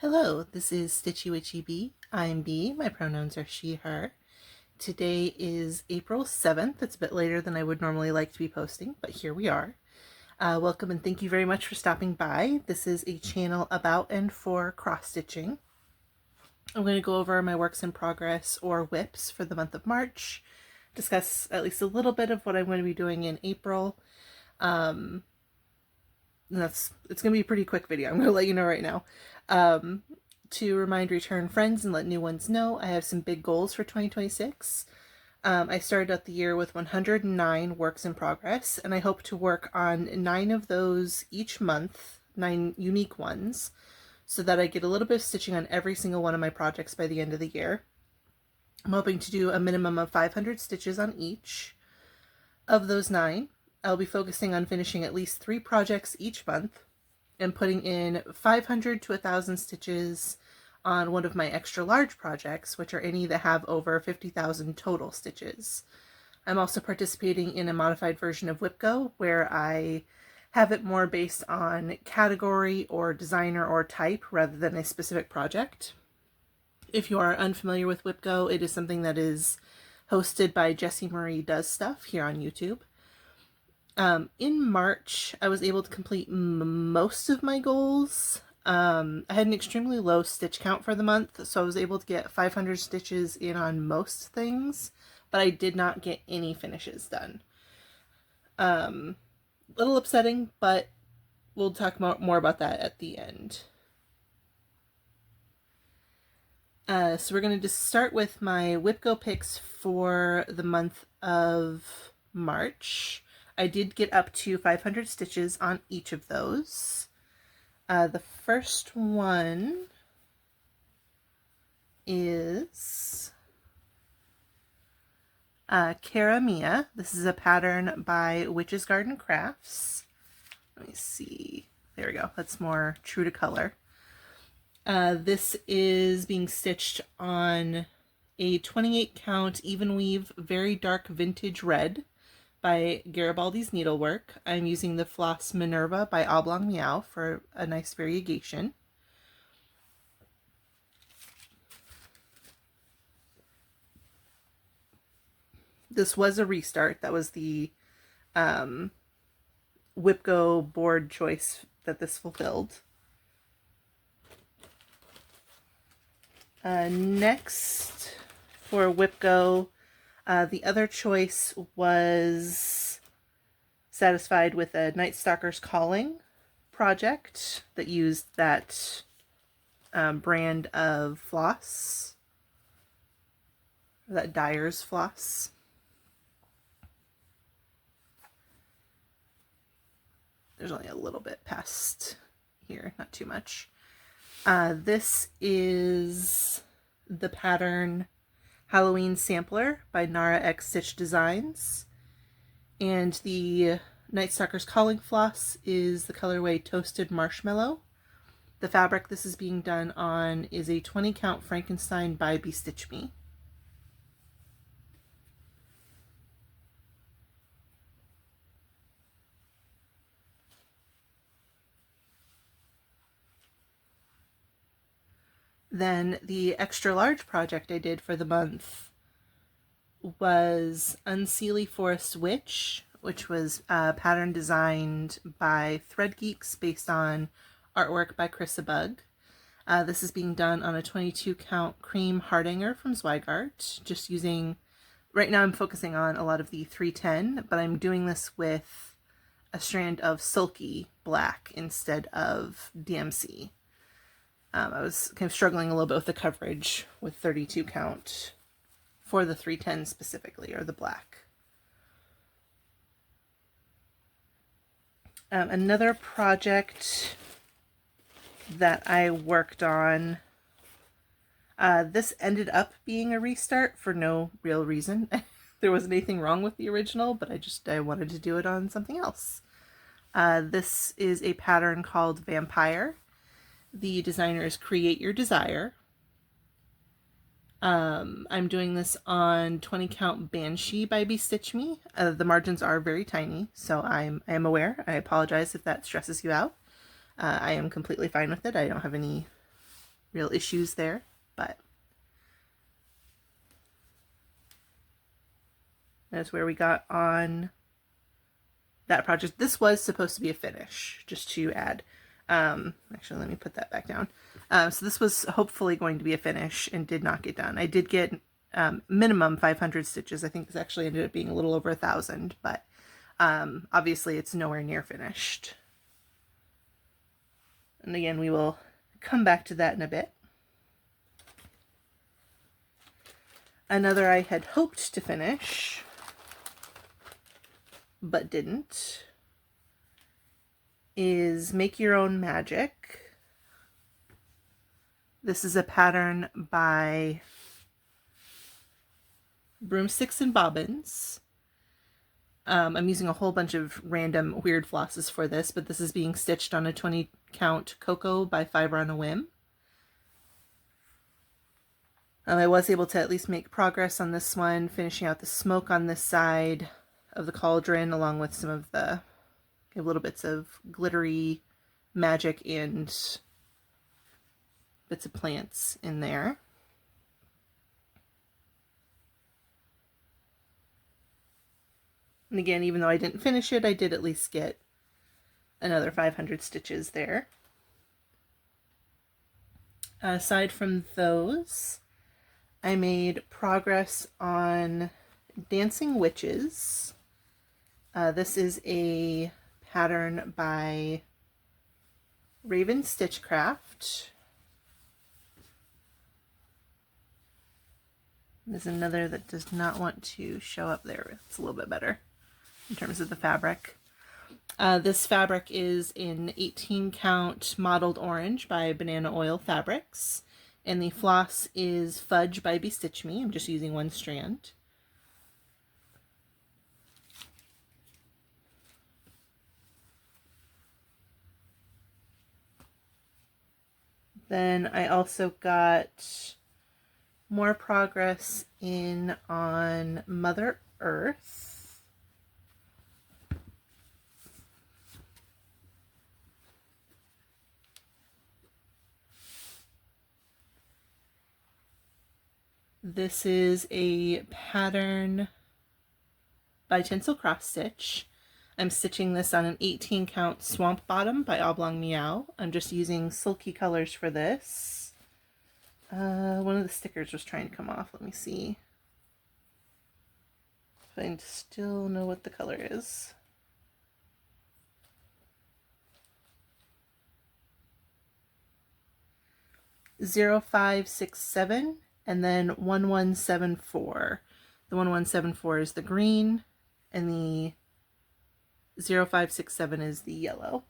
Hello, this is Stitchy Witchy Bee. I'm Bee. My pronouns are she, her. Today is April 7th. It's a bit later than I would normally like to be posting, but here we are. Welcome and thank you very much for stopping by. This is a channel about and for cross-stitching. I'm going to go over my works in progress or WIPs for the month of March, discuss at least a little bit of what I'm going to be doing in April. It's going to be a pretty quick video. I'm going to let you know right now. To remind return friends and let new ones know, I have some big goals for 2026. I started out the year with 109 works in progress, and I hope to work on 9 of those each month, 9 unique ones, so that I get a little bit of stitching on every single one of my projects by the end of the year. I'm hoping to do a minimum of 500 stitches on each of those 9. I'll be focusing on finishing at least 3 projects each month and putting in 500 to 1,000 stitches on one of my extra large projects, which are any that have over 50,000 total stitches. I'm also participating in a modified version of WIPGO where I have it more based on category or designer or type rather than a specific project. If you are unfamiliar with WIPGO, it is something that is hosted by Jessie Marie Does Stuff here on YouTube. In March, I was able to complete most of my goals. I had an extremely low stitch count for the month, so I was able to get 500 stitches in on most things, but I did not get any finishes done. Little upsetting, but we'll talk more about that at the end. So we're going to just start with my WIPGO picks for the month of March. I did get up to 500 stitches on each of those. The first one is Cara Mia. This is a pattern by Witch's Garden Crafts. Let me see. There we go. That's more true to color. This is being stitched on a 28 count even weave very dark vintage red by Garibaldi's Needlework. I'm using the Floss Minerva by Oblong Meow for a nice variegation. This was a restart. That was the WIPGO board choice that this fulfilled. Next for WIPGO, the other choice was Satisfied with a Night Stalker's Calling project that used that brand of floss, that dyer's floss. There's only a little bit past here, not too much. This is the pattern Halloween Sampler by NaraXStitchDesigns, and the Night Stalker's Calling floss is the colorway Toasted Marshmallow. The fabric this is being done on is a 20 count Frankenstein by Bestitch Me. Then the extra large project I did for the month was Unseelie Forest Witch, which was a pattern designed by Thread Geeks based on artwork by ChrissaBug. This is being done on a 22 count cream hardanger from Zweigart, just using, right now I'm focusing on a lot of the 310, but I'm doing this with a strand of Sulky Black instead of DMC. I was kind of struggling a little bit with the coverage with 32 count for the 310 specifically, or the black. Another project that I worked on, this ended up being a restart for no real reason. There wasn't anything wrong with the original, but I wanted to do it on something else. This is a pattern called Vampire. The designer is Create Your Desire. I'm doing this on 20 count Banshee by Bestitch Me. The margins are very tiny, so I am aware. I apologize if that stresses you out. I am completely fine with it. I don't have any real issues there, but that's where we got on that project. This was supposed to be a finish, just to add. Actually, let me put that back down. So this was hopefully going to be a finish and did not get done. I did get minimum 500 stitches. I think this actually ended up being a little over 1,000, but obviously it's nowhere near finished. And again, we will come back to that in a bit. Another I had hoped to finish, but didn't, is Make Your Own Magic. This is a pattern by Broomsticks and Bobbins. I'm using a whole bunch of random weird flosses for this, but this is being stitched on a 20 count Cocoa by Fiber on a Whim. I was able to at least make progress on this one, finishing out the smoke on this side of the cauldron, along with some of the little bits of glittery magic and bits of plants in there. And again, even though I didn't finish it, I did at least get another 500 stitches there. Aside from those, I made progress on Dancing Witches. This is a pattern by Raven Stitchcraft. There's another that does not want to show up there. It's a little bit better in terms of the fabric. This fabric is in 18 count mottled orange by Banana Oil Fabrics, and the floss is Fudge by Bestitch Me. I'm just using one strand. Then I also got more progress in on Mother Earth. This is a pattern by Tinsel Cross Stitch. I'm stitching this on an 18 count Swamp Bottom by Oblong Meow. I'm just using sulky colors for this. One of the stickers was trying to come off. Let me see if I still know what the color is. (0567) and then 1174. The 1174 is the green, and the 0567 is the yellow.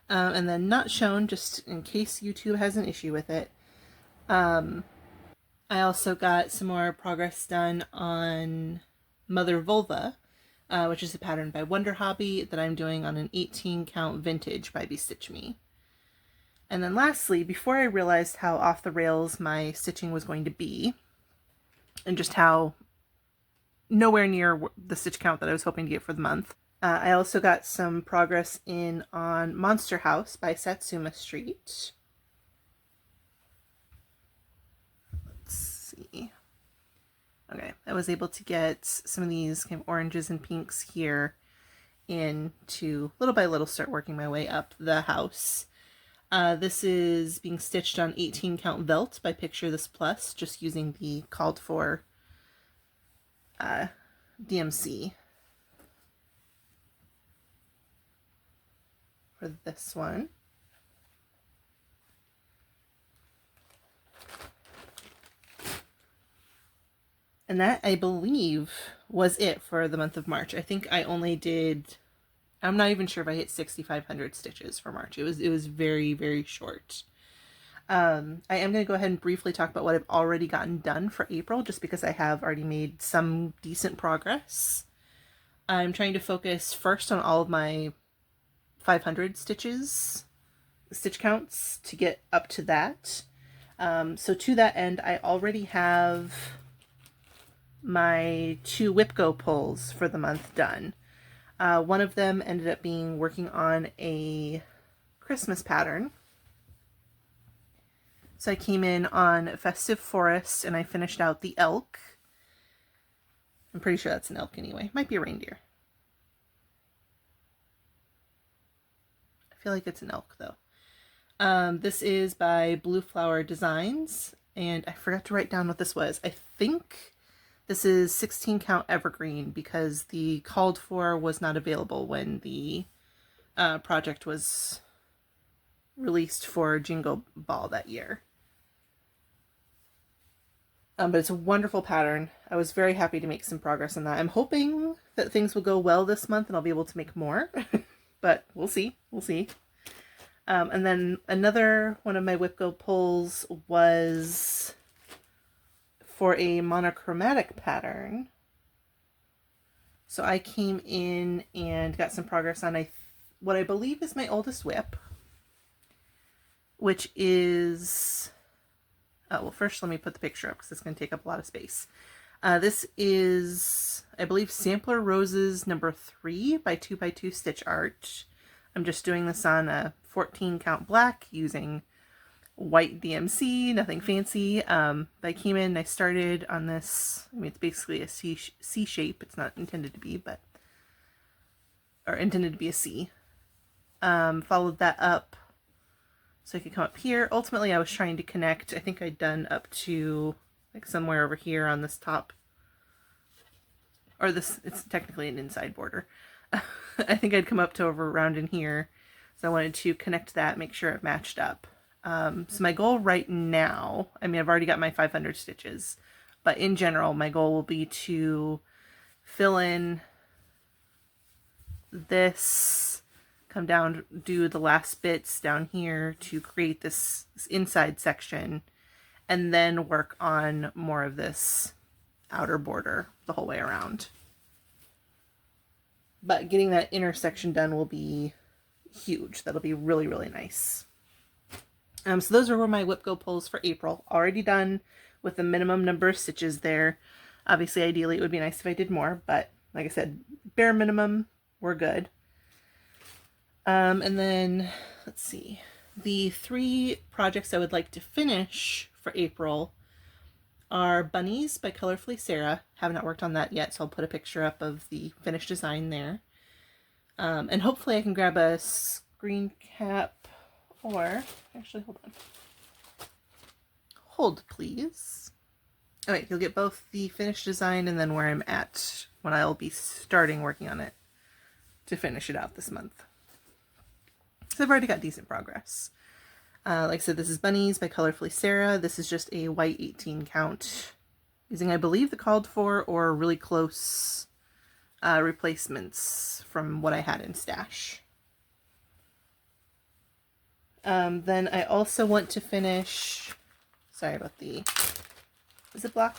And then not shown, just in case YouTube has an issue with it, I also got some more progress done on Mother Vulva, which is a pattern by Wonder Hobby that I'm doing on an 18 count vintage by Bestitch Me. And then lastly, before I realized how off the rails my stitching was going to be, and just how nowhere near the stitch count that I was hoping to get for the month, I also got some progress in on Monster House by Satsuma Street. Let's see. Okay, I was able to get some of these kind of oranges and pinks here in to little by little start working my way up the house. This is being stitched on 18 count Velt by Picture This Plus, just using the called for DMC for this one. And that, I believe, was it for the month of March. I think I only did, I'm not even sure if I hit 6,500 stitches for March. It was very, very short. I am going to go ahead and briefly talk about what I've already gotten done for April, just because I have already made some decent progress. I'm trying to focus first on all of my 500 stitch counts to get up to that. So to that end, I already have my 2 Whip-Go pulls for the month done. One of them ended up being working on a Christmas pattern. So I came in on Festive Forest and I finished out the elk. I'm pretty sure that's an elk anyway. Might be a reindeer. I feel like it's an elk though. This is by Blue Flower Designs, and I forgot to write down what this was. I think this is 16 count evergreen because the called for was not available when the project was released for Jingle Ball that year. But it's a wonderful pattern. I was very happy to make some progress on that. I'm hoping that things will go well this month and I'll be able to make more, but we'll see. We'll see. And then another one of my whip go pulls was for a monochromatic pattern. So I came in and got some progress on what I believe is my oldest whip, which is, well, first let me put the picture up because it's going to take up a lot of space. This is, I believe, Sampler Roses number 3 by 2x2 Stitch Art. I'm just doing this on a 14 count black using white DMC, nothing fancy. But I came in, I started on this, I mean, it's basically a C shape. It's not intended to be, but, or intended to be a C. Followed that up so I could come up here. Ultimately, I was trying to connect, I think I'd done up to like somewhere over here on this top, or this, it's technically an inside border. I think I'd come up to over around in here. So I wanted to connect that, make sure it matched up. So my goal right now, I mean, I've already got my 500 stitches, but in general, my goal will be to fill in this, come down, do the last bits down here to create this inside section, and then work on more of this outer border the whole way around. But getting that intersection done will be huge. That'll be really, really nice. So those are my whip go pulls for April. Already done with the minimum number of stitches there. Obviously, ideally, it would be nice if I did more, but like I said, bare minimum, we're good. And then, let's see. The 3 projects I would like to finish for April are Bunnies by Colorfully Sarah. Have not worked on that yet, so I'll put a picture up of the finished design there. And hopefully I can grab a screen cap, or actually, hold on. Hold, please. Alright, you'll get both the finished design and then where I'm at when I'll be starting working on it to finish it out this month. So I've already got decent progress. Like I said, this is Bunnies by Colorfully Sarah. This is just a white 18 count using, I believe, the called for or really close replacements from what I had in stash. Then I also want to finish, sorry about the Ziploc,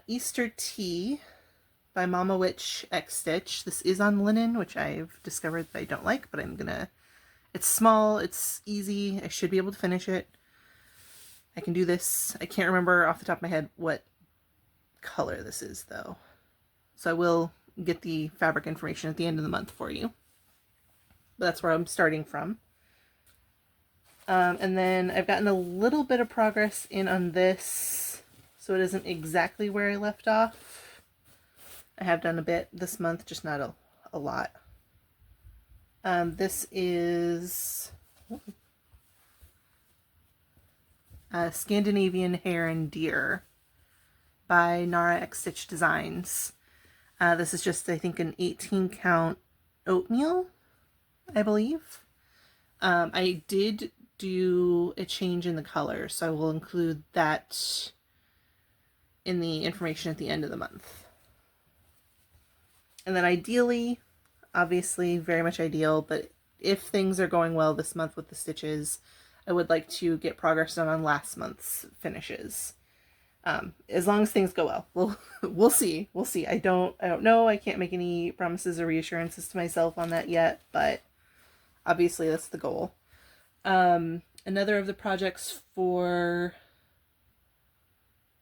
Easter Tea by Mama Witch X Stitch. This is on linen, which I've discovered that I don't like, but I'm gonna, it's small, it's easy, I should be able to finish it. I can do this. I can't remember off the top of my head what color this is though. So I will get the fabric information at the end of the month for you. But that's where I'm starting from. And then I've gotten a little bit of progress in on this, so it isn't exactly where I left off. I have done a bit this month, just not a lot. This is Scandinavian Hare and Deer by NaraXStitchDesigns. This is just, I think, an 18 count oatmeal, I believe. I did do a change in the color, so I will include that in the information at the end of the month. And then ideally, obviously very much ideal, but if things are going well this month with the stitches, I would like to get progress done on last month's finishes. As long as things go well, we'll see. We'll see. I don't know. I can't make any promises or reassurances to myself on that yet, but obviously that's the goal. Another of the projects for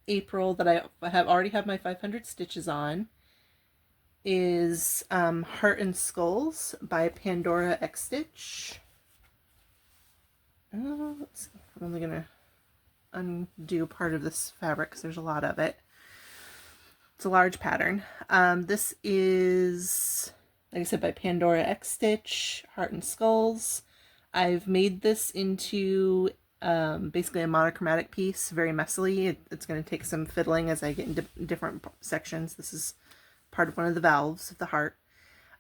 April that I already have my 500 stitches on is Heart and Skulls by PandoraXStitch. let's see. I'm only gonna undo part of this fabric because there's a lot of it. It's a large pattern. This is, like I said, by PandoraXStitch, Heart and Skulls. I've made this into basically a monochromatic piece, very messily. It's going to take some fiddling as I get into different sections. This is part of one of the valves of the heart.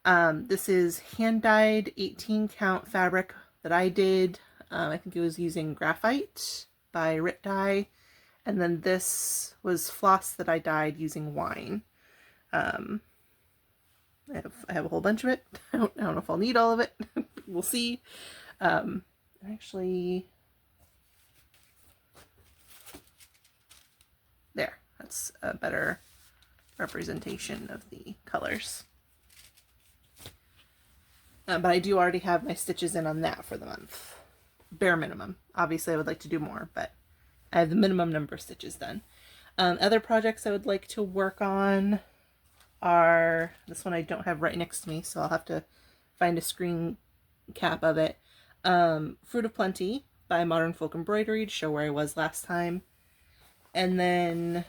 This is hand-dyed 18 count fabric that I did. I think it was using graphite by Rit Dye. And then this was floss that I dyed using wine. I have a whole bunch of it. I don't know if I'll need all of it. We'll see. Actually, there. That's a better representation of the colors. But I do already have my stitches in on that for the month. Bare minimum. Obviously, I would like to do more, but I have the minimum number of stitches done. Other projects I would like to work on are, this one I don't have right next to me, so I'll have to find a screen cap of it. Fruit of Plenty by Modern Folk Embroidery to show where I was last time. And then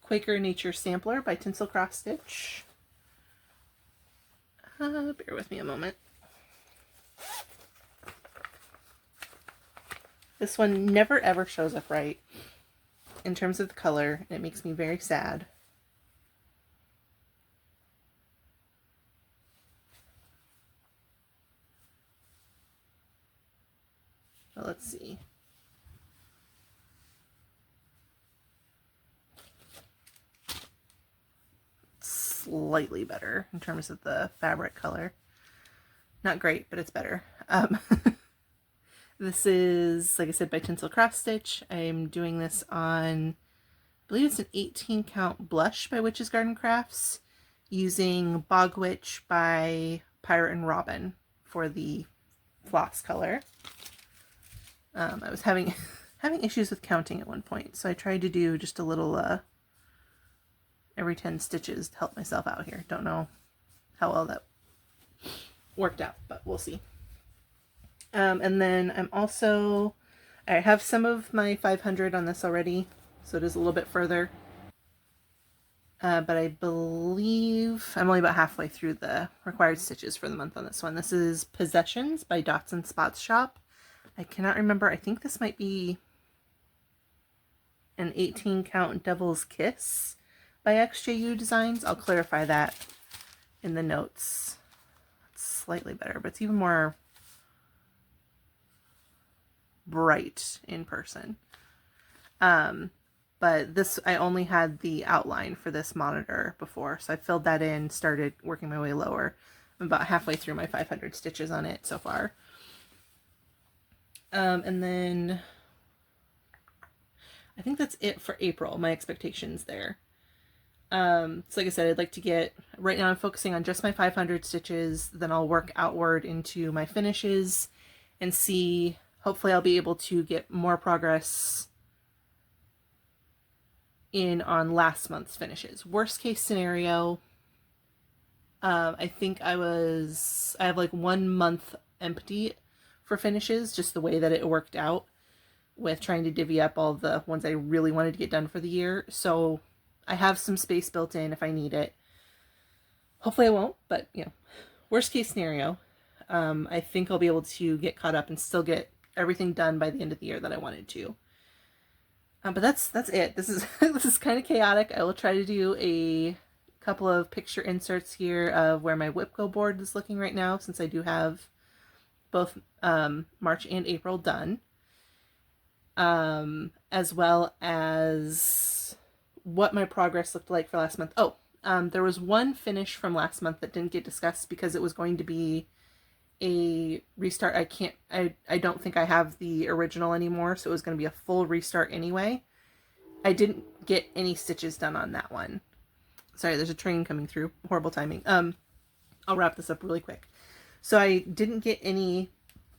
Quaker Nature Sampler by Tinsel Cross Stitch. Bear with me a moment. This one never ever shows up right in terms of the color, and it makes me very sad. Well, let's see. Slightly better in terms of the fabric color. Not great, but it's better. This is, like I said, by Tinsel Cross Stitch. I'm doing this on, I believe it's an 18 count blush by Witch's Garden Crafts, using Bog Witch by Pirate and Robin for the floss color. I was having issues with counting at one point, so I tried to do just a little every 10 stitches to help myself out here. Don't know how well that worked out, but we'll see. And then I have some of my 500 on this already, so it is a little bit further. But I believe I'm only about halfway through the required stitches for the month on this one. This is Possessions by Dots and Spots Shop. I cannot remember. I think this might be an 18 count Devil's Kiss by XJU Designs. I'll clarify that in the notes. It's slightly better, but it's even more bright in person. But this, I only had the outline for this monitor before, so I filled that in, started working my way lower. I'm about halfway through my 500 stitches on it so far. And then I think that's it for April, my expectations there. So like I said, I'd like to get, right now I'm focusing on just my 500 stitches, then I'll work outward into my finishes and see, hopefully I'll be able to get more progress in on last month's finishes. Worst case scenario, I think I have like 1 month empty for finishes, just the way that it worked out with trying to divvy up all the ones I really wanted to get done for the year. So I have some space built in if I need it. Hopefully I won't, but you know, worst case scenario, I think I'll be able to get caught up and still get everything done by the end of the year that I wanted to. But that's it. This is this is kind of chaotic. I will try to do a couple of picture inserts here of where my Whipco board is looking right now, since I do have both March and April done, as well as what my progress looked like for last month. Oh, there was one finish from last month that didn't get discussed because it was going to be a restart. I don't think I have the original anymore, so it was going to be a full restart anyway. I didn't get any stitches done on that one. Sorry, there's a train coming through. Horrible timing. I'll wrap this up really quick. So I didn't get any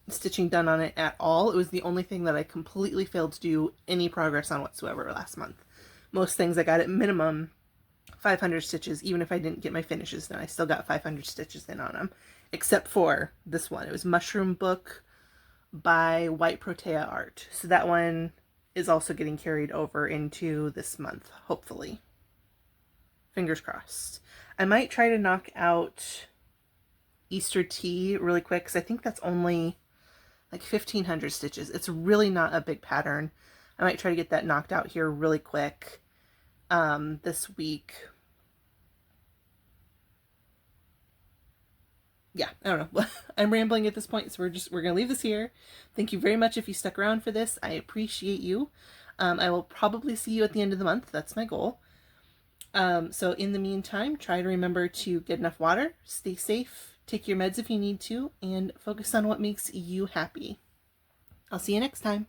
stitching done on it at all. It was the only thing that I completely failed to do any progress on whatsoever last month. Most things I got at minimum 500 stitches. Even if I didn't get my finishes done, I still got 500 stitches in on them. Except for this one. It was Mushroom Book by White Protea Art. So that one is also getting carried over into this month, hopefully. Fingers crossed. I might try to knock out Easter Tea really quick because I think that's only like 1,500 stitches. It's really not a big pattern. I might try to get that knocked out here really quick this week. Yeah, I don't know. I'm rambling at this point, so we're gonna leave this here. Thank you very much if you stuck around for this. I appreciate you. I will probably see you at the end of the month. That's my goal. So in the meantime, try to remember to get enough water, stay safe, take your meds if you need to, and focus on what makes you happy. I'll see you next time.